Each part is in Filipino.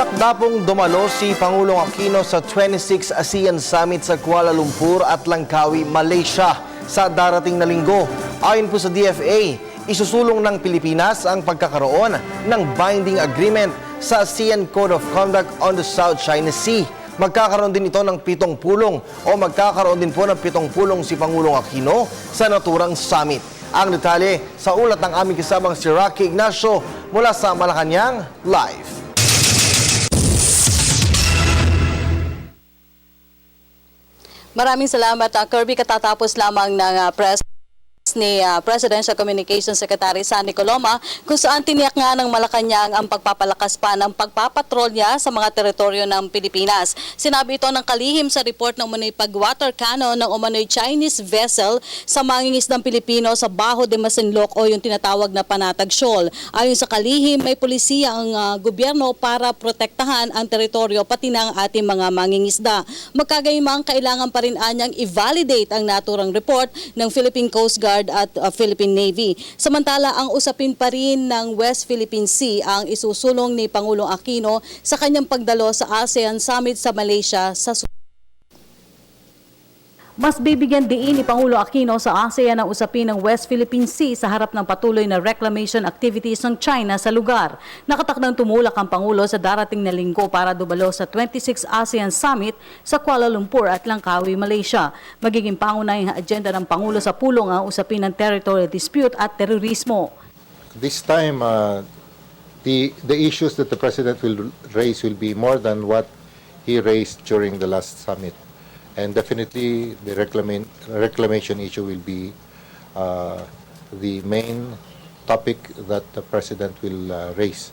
Nakatakda pong dumalo si Pangulong Aquino sa 26 ASEAN Summit sa Kuala Lumpur at Langkawi, Malaysia sa darating na linggo. Ayon po sa DFA, isusulong ng Pilipinas ang pagkakaroon ng binding agreement sa ASEAN Code of Conduct on the South China Sea. Magkakaroon din ito ng 7 pulong o magkakaroon din po ng 7 pulong si Pangulong Aquino sa naturang summit. Ang detalye sa ulat ng aming kasamang si Rocky Ignacio mula sa Malacanang Live. Maraming salamat, Kirby. Katatapos lamang ng press ni Presidential Communications Secretary Sunny Coloma kung saan tiniyak nga ng Malacanang ang pagpapalakas pa ng pagpapatrolya sa mga teritoryo ng Pilipinas. Sinabi ito ng kalihim sa report ng umano'y pag-water cannon ng umano'y Chinese vessel sa mangingisdang Pilipino sa Baho de Masinloc o yung tinatawag na Panatag Shoal. Ayon sa kalihim, may pulisya ang gobyerno para protektahan ang teritoryo pati ng ating mga mangingisda. Magkagayumang kailangan pa rin anyang i-validate ang naturang report ng Philippine Coast Guard at Philippine Navy. Samantala, ang usapin pa rin ng West Philippine Sea ang isusulong ni Pangulong Aquino sa kanyang pagdalo sa ASEAN Summit sa Malaysia sa Mas bibigyan diin ni Pangulo Aquino sa ASEAN ang usapin ng West Philippine Sea sa harap ng patuloy na reclamation activities ng China sa lugar. Nakatakdang tumulak ang Pangulo sa darating na linggo para dumalo sa 26 ASEAN Summit sa Kuala Lumpur at Langkawi, Malaysia. Magiging pangunahing agenda ng Pangulo sa pulong ang usapin ng territorial dispute at terorismo. This time, the issues that the President will raise will be more than what he raised during the last summit. And definitely, the reclamation issue will be the main topic that the President will raise.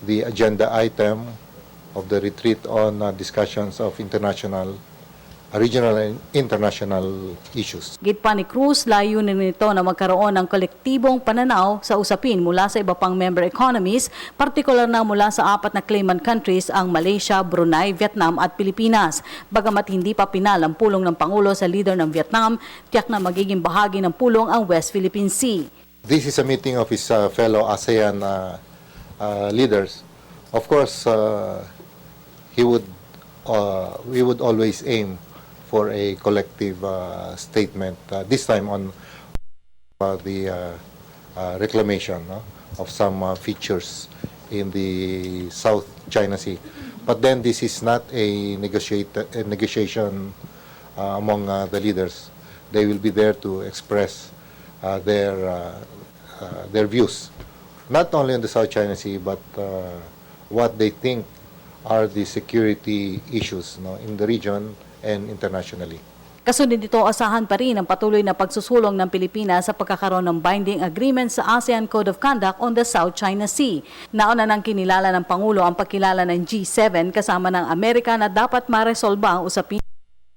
The agenda item of the retreat on discussions of regional and international issues. Git pa ni Cruz, layunin nito na magkaroon ng kolektibong pananaw sa usapin mula sa iba pang member economies, partikular na mula sa 4 na claimant countries ang Malaysia, Brunei, Vietnam at Pilipinas. Bagamat hindi pa pinal ang pulong ng Pangulo sa leader ng Vietnam, tiyak na magiging bahagi ng pulong ang West Philippine Sea. This is a meeting of his fellow ASEAN leaders. Of course, we would always aim for a collective statement, this time on the reclamation of some features in the South China Sea. But then this is not a negotiation among the leaders. They will be there to express their views, not only on the South China Sea, but what they think are the security issues in the region and internationally. Kasunod nito, asahan pa rin ang patuloy na pagsusulong ng Pilipinas sa pagkakaroon ng binding agreement sa ASEAN Code of Conduct on the South China Sea. Nauna nang kinilala ng Pangulo ang pagkilala ng G7 kasama ng Amerika na dapat maresolba ang usapin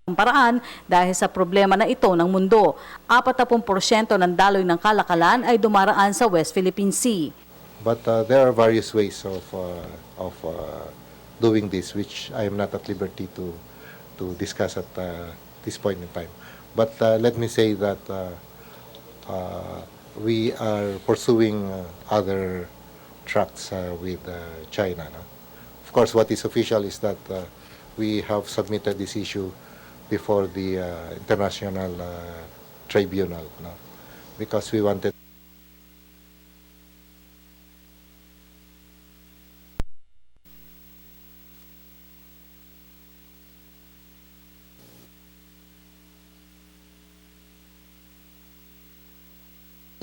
ng paraan dahil sa problema na ito ng mundo. 40% ng daloy ng kalakalan ay dumaraan sa West Philippine Sea. But there are various ways of doing this, which I am not at liberty to discuss at this point in time. But let me say that we are pursuing other tracks with China. Of course, what is official is that we have submitted this issue before the International Tribunal, because we wanted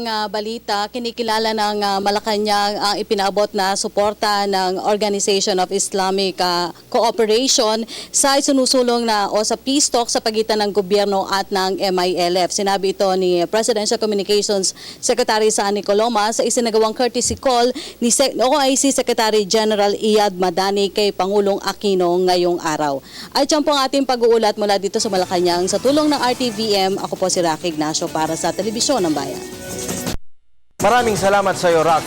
balita, kinikilala ng Malacanang ang ipinaabot na suporta ng Organization of Islamic Cooperation sa sinusulong na o sa peace talk sa pagitan ng gobyerno at ng MILF. Sinabi ito ni Presidential Communications Secretary Sunny Coloma sa isinagawang courtesy call ni OIC Secretary General Iyad Madani kay Pangulong Aquino ngayong araw. At yan po ang ating pag-uulat mula dito sa Malacanang. Sa tulong ng RTVM, ako po si Rocky Ignacio para sa Telebisyon ng Bayan. Maraming salamat sa iyo, Rock.